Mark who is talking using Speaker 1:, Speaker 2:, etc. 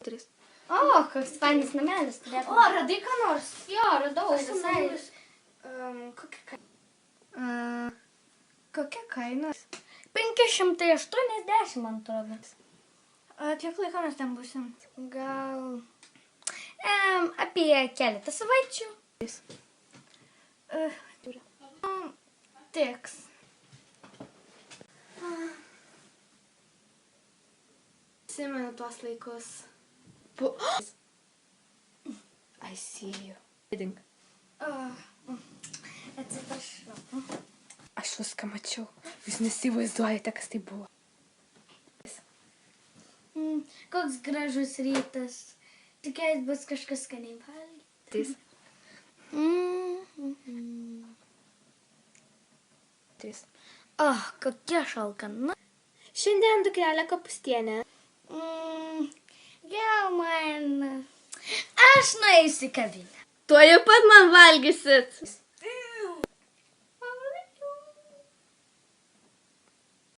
Speaker 1: 3.
Speaker 2: O, koks fainis namelis turėtų.
Speaker 3: O, radai ką nors?
Speaker 2: Jo, radau visai.
Speaker 3: Kokia kaina?
Speaker 1: Kokia kaina?
Speaker 2: 580, man atrodo.
Speaker 3: Kiek laiko mes ten būsim?
Speaker 2: Gal... apie keletą savaičių.
Speaker 3: Tiks. Prisimenu tuos laikus.
Speaker 1: I see you. Dink.
Speaker 2: Atsiprašau.
Speaker 1: Aš viską mačiau. Jūs nesivaizduojate, kas tai buvo.
Speaker 2: Koks gražus rytas. Tikėjus bus kažkas skaniai valgyti.
Speaker 1: 3.
Speaker 2: Kokia šalkana.
Speaker 3: Šiandien dukrelė Kapustienė.
Speaker 2: Gal man... Aš nueisiu į kavinę.
Speaker 3: Tuoj pat man valgysit.